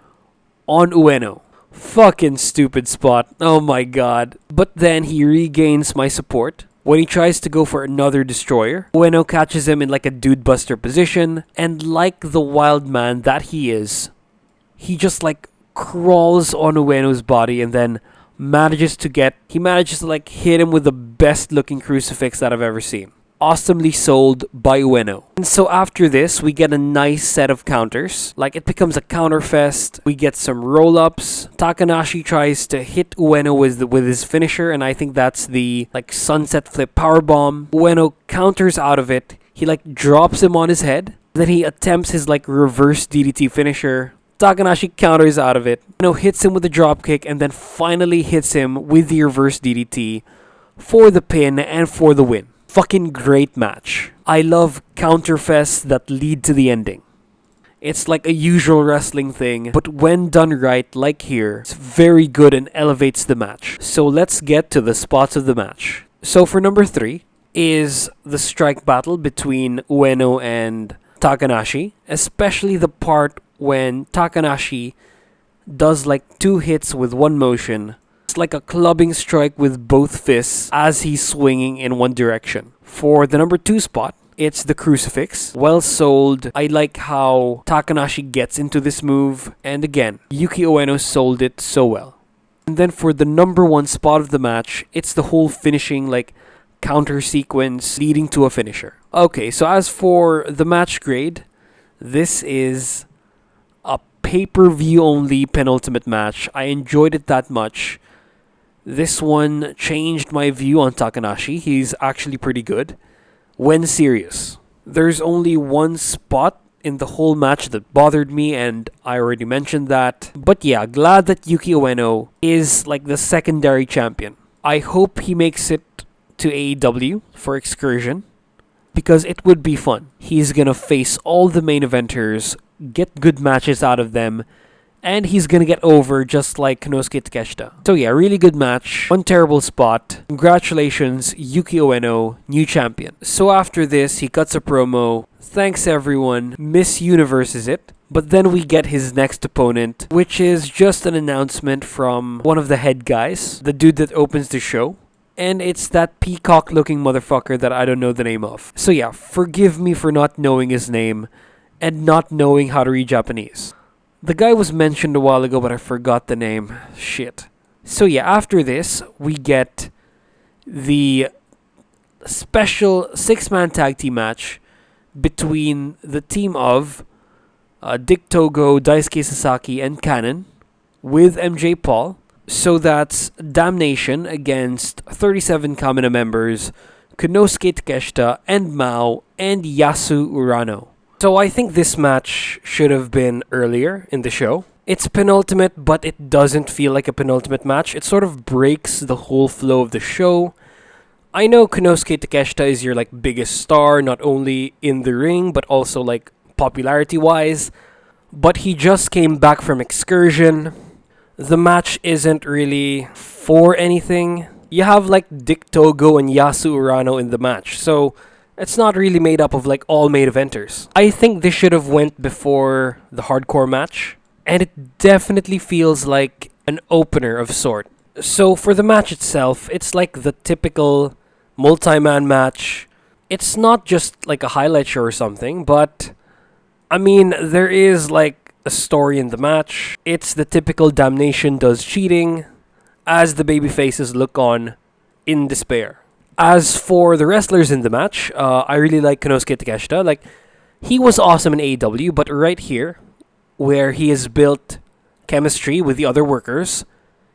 on Ueno. Fucking stupid spot. Oh my god. But then he regains my support when he tries to go for another destroyer. Ueno catches him in like a dude buster position, and like the wild man that he is, he just like crawls on Ueno's body and then manages to like hit him with the best looking crucifix that I've ever seen. Awesomely sold by Ueno. And so after this, we get a nice set of counters. Like, it becomes a counter fest. We get some roll-ups. Takanashi tries to hit Ueno with his finisher, and I think that's the like sunset flip powerbomb. Ueno counters out of it. He like drops him on his head. Then he attempts his like reverse DDT finisher. Takanashi counters out of it. Ueno hits him with a dropkick and then finally hits him with the reverse DDT for the pin and for the win. Fucking great match. I love counterfests that lead to the ending. It's like a usual wrestling thing, but when done right, like here, it's very good and elevates the match. So let's get to the spots of the match. So for number 3 is the strike battle between Ueno and Takanashi, especially the part when Takanashi does like 2 hits with one motion. It's like a clubbing strike with both fists as he's swinging in one direction. For the number 2 spot, it's the crucifix. Well sold. I like how Takanashi gets into this move. And again, Yuki Ueno sold it so well. And then for the number 1 spot of the match, it's the whole finishing like counter sequence leading to a finisher. Okay, so as for the match grade, this is a pay-per-view only penultimate match. I enjoyed it that much. This one changed my view on Takanashi. He's actually pretty good when serious. There's only one spot in the whole match that bothered me, and I already mentioned that. But yeah, glad that Yuki Ueno is like the secondary champion. I hope he makes it to AEW for Excursion, because it would be fun. He's gonna face all the main eventers, get good matches out of them, and he's gonna get over just like Konosuke Takeshita. So yeah, really good match. One terrible spot. Congratulations, Yuki Ueno, new champion. So after this, he cuts a promo. Thanks everyone. Miss Universe is it. But then we get his next opponent, which is just an announcement from one of the head guys, the dude that opens the show. And it's that peacock-looking motherfucker that I don't know the name of. So yeah, forgive me for not knowing his name and not knowing how to read Japanese. The guy was mentioned a while ago, but I forgot the name. Shit. So yeah, after this, we get the special 6-man tag team match between the team of Dick Togo, Daisuke Sasaki, and Kanon with MJ Paul. So that's Damnation against 37 Kamina members, Konosuke Takeshita and Mao and Yasu Urano. So I think this match should have been earlier in the show. It's penultimate, but it doesn't feel like a penultimate match. It sort of breaks the whole flow of the show. I know Konosuke Takeshita is your like biggest star, not only in the ring, but also like popularity-wise. But he just came back from excursion. The match isn't really for anything. You have like Dick Togo and Yasu Urano in the match, so it's not really made up of like all main eventers. I think this should have went before the hardcore match, and it definitely feels like an opener of sort. So for the match itself, it's like the typical multi-man match. It's not just like a highlight show or something, but I mean, there is like a story in the match. It's the typical Damnation does cheating as the babyfaces look on in despair. As for the wrestlers in the match, I really like Konosuke Takeshita. Like, he was awesome in AEW, but right here, where he has built chemistry with the other workers,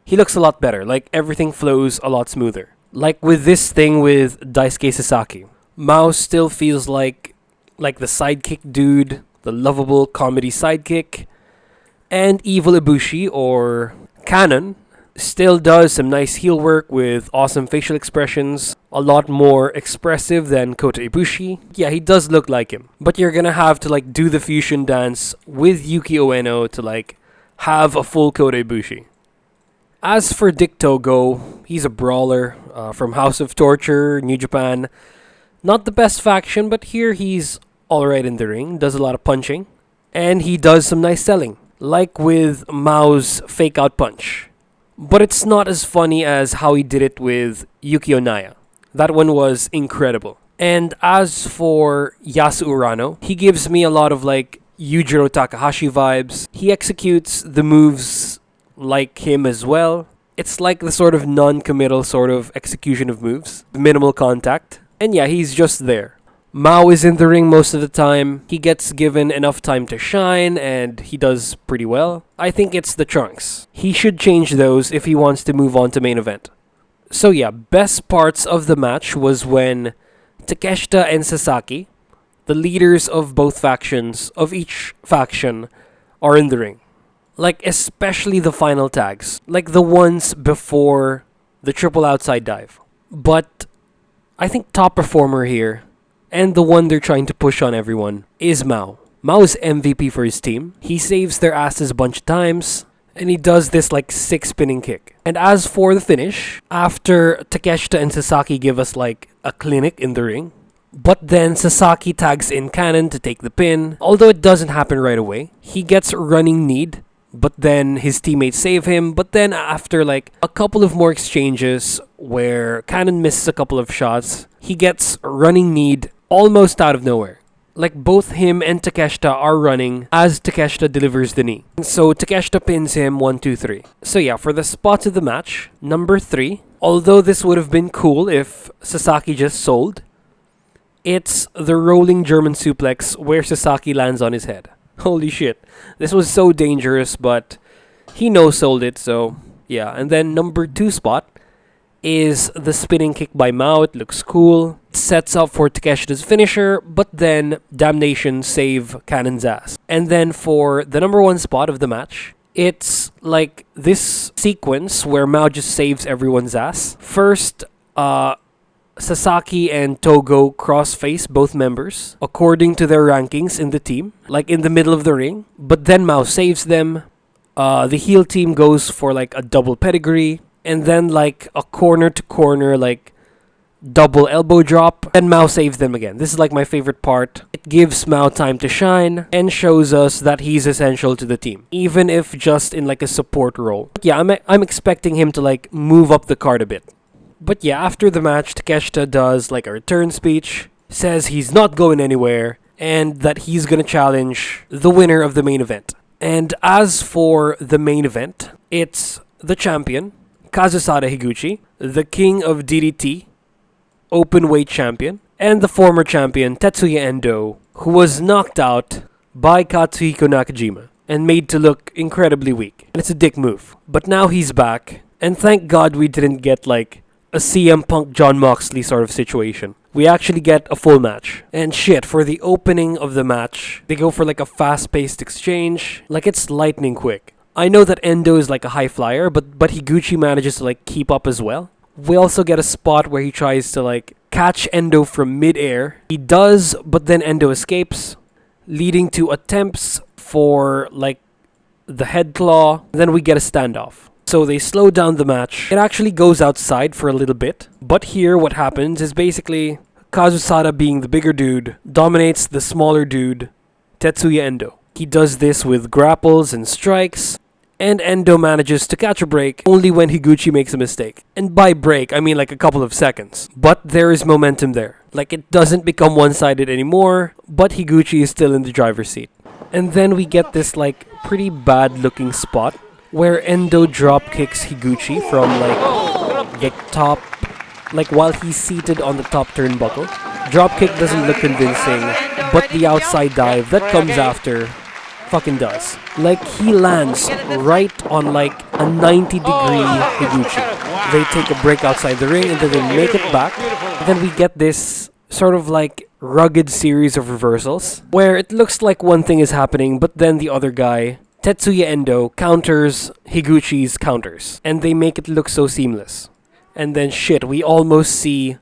he looks a lot better. Like, everything flows a lot smoother. Like with this thing with Daisuke Sasaki, Mao still feels like the sidekick dude, the lovable comedy sidekick, and Evil Ibushi, or Kanon, still does some nice heel work with awesome facial expressions, a lot more expressive than Kota Ibushi. Yeah, he does look like him, but you're gonna have to like do the fusion dance with Yuki Ueno to like have a full Kota Ibushi. As for Dick Togo, he's a brawler from House of Torture, New Japan. Not the best faction, but here he's alright in the ring, does a lot of punching, and he does some nice selling, like with Mao's fake out punch. But it's not as funny as how he did it with Yuki Onaya. That one was incredible. And as for Yasu Urano, he gives me a lot of like Yujiro Takahashi vibes. He executes the moves like him as well. It's like the sort of non-committal sort of execution of moves. Minimal contact. And yeah, he's just there. Mao is in the ring most of the time. He gets given enough time to shine, and he does pretty well. I think it's the trunks. He should change those if he wants to move on to main event. So yeah, best parts of the match was when Takeshita and Sasaki, the leaders of both factions, of each faction, are in the ring. Like, especially the final tags. Like the ones before the triple outside dive. But I think top performer here, and the one they're trying to push on everyone, is Mao. Mao is MVP for his team. He saves their asses a bunch of times, and he does this like 6 spinning kick. And as for the finish, after Takeshita and Sasaki give us like a clinic in the ring, but then Sasaki tags in Kanon to take the pin. Although it doesn't happen right away, he gets running need, but then his teammates save him. But then after like a couple of more exchanges where Kanon misses a couple of shots, he gets running need almost out of nowhere. Like both him and Takeshita are running as Takeshita delivers the knee. So Takeshita pins him 1, 2, 3. So yeah, for the spot of the match, number 3, although this would have been cool if Sasaki just sold, it's the rolling German suplex where Sasaki lands on his head. Holy shit. This was so dangerous, but he no-sold it, so yeah. And then number 2 spot is the spinning kick by Mao. It looks cool. It sets up for Takeshita's finisher, but then Damnation save Kanon's ass. And then for the number 1 spot of the match, it's like this sequence where Mao just saves everyone's ass. First, Sasaki and Togo cross-face both members according to their rankings in the team, like in the middle of the ring. But then Mao saves them. The heel team goes for like a double pedigree, and then like a corner-to-corner like double elbow drop. Then Mao saves them again. This is like my favorite part. It gives Mao time to shine and shows us that he's essential to the team, even if just in like a support role. But yeah, I'm expecting him to like move up the card a bit. But yeah, after the match, Takeshita does like a return speech, says he's not going anywhere, and that he's gonna challenge the winner of the main event. And as for the main event, it's the champion, Kazusada Higuchi, the king of DDT, open weight champion, and the former champion, Tetsuya Endo, who was knocked out by Katsuhiko Nakajima and made to look incredibly weak. And it's a dick move. But now he's back, and thank God we didn't get like a CM Punk John Moxley sort of situation. We actually get a full match. And shit, for the opening of the match, they go for like a fast-paced exchange. Like it's lightning quick. I know that Endo is like a high flyer, but Higuchi manages to like keep up as well. We also get a spot where he tries to like catch Endo from mid-air. He does, but then Endo escapes, leading to attempts for like the head claw. Then we get a standoff. So they slow down the match. It actually goes outside for a little bit. But here what happens is basically Kazusada, being the bigger dude, dominates the smaller dude, Tetsuya Endo. He does this with grapples and strikes, and Endo manages to catch a break only when Higuchi makes a mistake. And by break, I mean like a couple of seconds. But there is momentum there. Like it doesn't become one-sided anymore, but Higuchi is still in the driver's seat. And then we get this like pretty bad looking spot where Endo drop kicks Higuchi from like top, like while he's seated on the top turnbuckle. Drop kick doesn't look convincing, but the outside dive that comes after fucking does. Like he lands right on like a 90-degree Higuchi. They take a break outside the ring and then they make it back. Then we get this sort of like rugged series of reversals where it looks like one thing is happening, but then the other guy, Tetsuya Endo, counters Higuchi's counters, and they make it look so seamless. And then shit, we almost see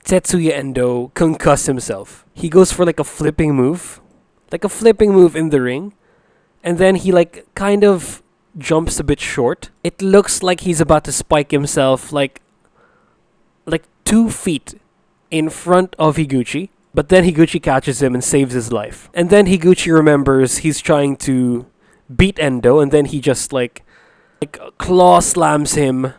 Tetsuya Endo concuss himself. He goes for like a flipping move in the ring, and then he like kind of jumps a bit short. It looks like he's about to spike himself like 2 feet in front of Higuchi, but then Higuchi catches him and saves his life. And then Higuchi remembers he's trying to beat Endo, and then he just like claw slams him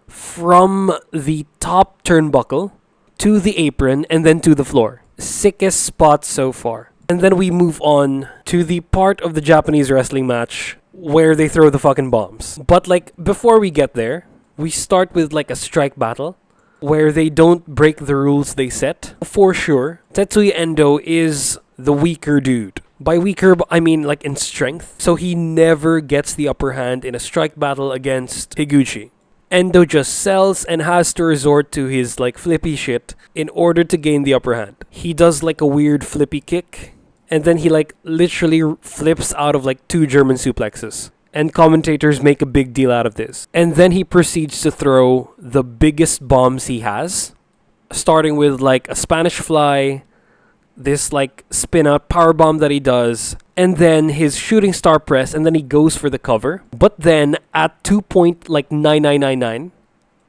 from the top turnbuckle to the apron and then to the floor. Sickest spot so far. And then we move on to the part of the Japanese wrestling match where they throw the fucking bombs. But like before we get there, we start with like a strike battle where they don't break the rules they set. For sure, Tetsuya Endo is the weaker dude. By weaker, I mean like in strength. So he never gets the upper hand in a strike battle against Higuchi. Endo just sells and has to resort to his like flippy shit in order to gain the upper hand. He does like a weird flippy kick, and then he like literally flips out of like 2 German suplexes. And commentators make a big deal out of this. And then he proceeds to throw the biggest bombs he has, starting with like a Spanish fly, this like spin out power bomb that he does, and then his shooting star press, and then he goes for the cover. But then at 2.9999,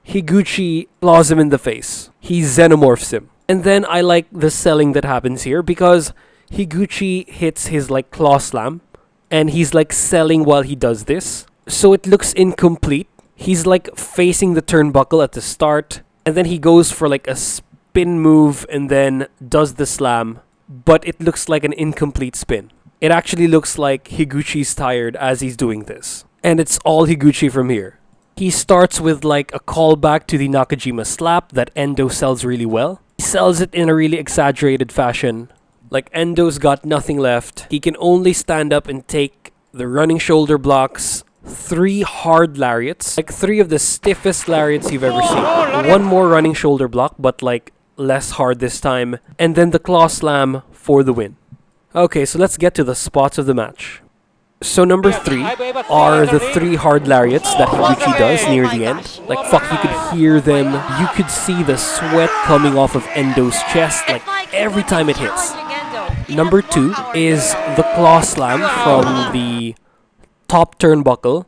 Higuchi claws him in the face. He xenomorphs him. And then I like the selling that happens here because Higuchi hits his like claw slam, and he's like selling while he does this. So it looks incomplete. He's like facing the turnbuckle at the start, and then he goes for like a spin move and then does the slam, but it looks like an incomplete spin. It actually looks like Higuchi's tired as he's doing this. And it's all Higuchi from here. He starts with like a callback to the Nakajima slap that Endo sells really well. He sells it in a really exaggerated fashion. Like Endo's got nothing left. He can only stand up and take the running shoulder blocks, 3 hard lariats, like 3 of the stiffest lariats you've ever seen. 1 more running shoulder block, but like less hard this time, and then the claw slam for the win. Okay, so let's get to the spots of the match. So number 3 are the 3 hard lariats that Higuchi does near the end. Like fuck, you could hear them. You could see the sweat coming off of Endo's chest like every time it hits. Number 2 is the claw slam from the top turnbuckle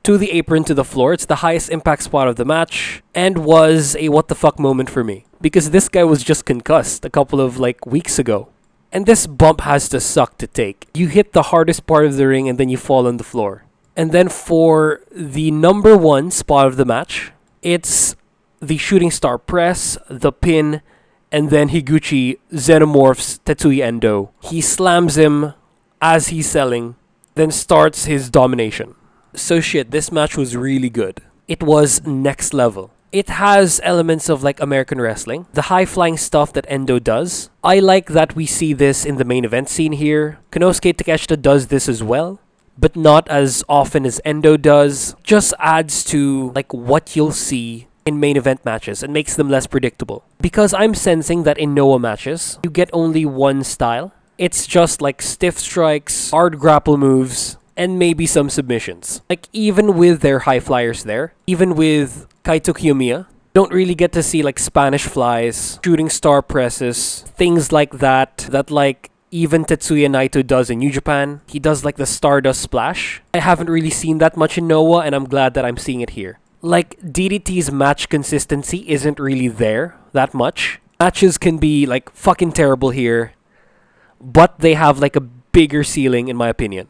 to the apron to the floor. It's the highest impact spot of the match and was a what the fuck moment for me because this guy was just concussed a couple of like weeks ago. And this bump has to suck to take. You hit the hardest part of the ring and then you fall on the floor. And then for the number 1 spot of the match, it's the shooting star press, the pin, and then Higuchi xenomorphs Tetsuya Endo. He slams him as he's selling, then starts his domination. So shit, this match was really good. It was next level. It has elements of like American wrestling, the high-flying stuff that Endo does. I like that we see this in the main event scene here. Konosuke Takeshita does this as well, but not as often as Endo does. Just adds to like what you'll see in main event matches and makes them less predictable. Because I'm sensing that in Noah matches, you get only one style. It's just like stiff strikes, hard grapple moves, and maybe some submissions. Like even with their high flyers there, even with Kaito Kiyomiya, don't really get to see like Spanish flies, shooting star presses, things like that like even Tetsuya Naito does in New Japan. He does like the Stardust Splash. I haven't really seen that much in Noah, and I'm glad that I'm seeing it here. Like, DDT's match consistency isn't really there that much. Matches can be like fucking terrible here, but they have like a bigger ceiling in my opinion.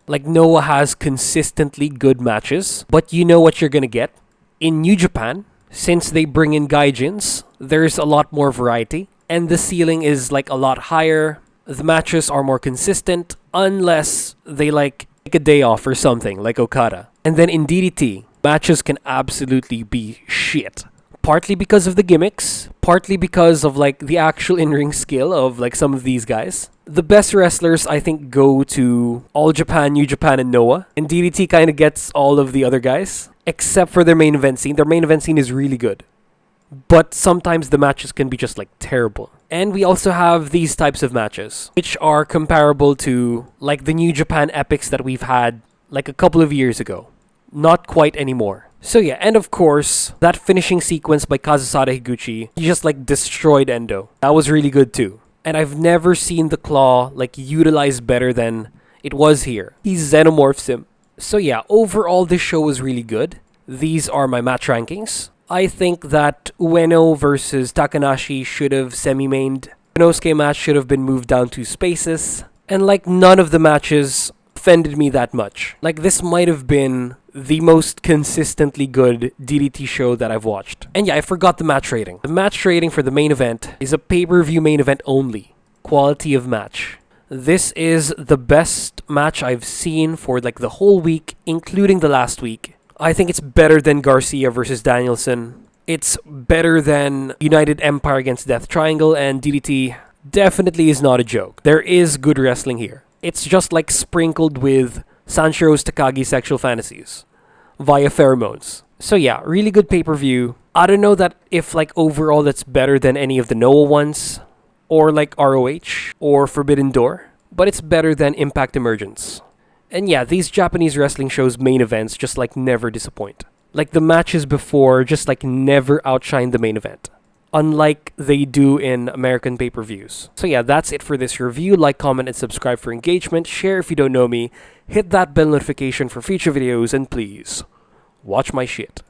Like, Noah has consistently good matches, but you know what you're gonna get. In New Japan, since they bring in gaijins, there's a lot more variety, and the ceiling is like a lot higher. The matches are more consistent, unless they like take a day off or something, like Okada. And then in DDT, matches can absolutely be shit. Partly because of the gimmicks, partly because of like the actual in-ring skill of like some of these guys. The best wrestlers, I think, go to All Japan, New Japan, and Noah. And DDT kind of gets all of the other guys, except for their main event scene. Their main event scene is really good. But sometimes the matches can be just like terrible. And we also have these types of matches, which are comparable to like the New Japan epics that we've had like a couple of years ago. Not quite anymore. So yeah, and of course, that finishing sequence by Kazusada Higuchi, he just like destroyed Endo. That was really good too. And I've never seen the claw like utilized better than it was here. He xenomorphs him. So yeah, overall this show was really good. These are my match rankings. I think that Ueno versus Takanashi should have semi-mained. Inosuke match should have been moved down 2 spaces. And like none of the matches offended me that much. Like this might have been the most consistently good DDT show that I've watched. And yeah, I forgot the match rating. The match rating for the main event is a pay-per-view main event only. Quality of match. This is the best match I've seen for like the whole week, including the last week. I think it's better than Garcia versus Danielson. It's better than United Empire against Death Triangle, and DDT definitely is not a joke. There is good wrestling here. It's just like sprinkled with Sanshiro Takagi's sexual fantasies via pheromones. So yeah, really good pay-per-view. I don't know that if like overall that's better than any of the Noah ones, or like ROH, or Forbidden Door, but it's better than Impact Emergence. And yeah, these Japanese wrestling shows' main events just like never disappoint. Like the matches before just like never outshine the main event, unlike they do in American pay-per-views. So yeah, that's it for this review. Like, comment, and subscribe for engagement. Share if you don't know me. Hit that bell notification for future videos, and please, watch my shit.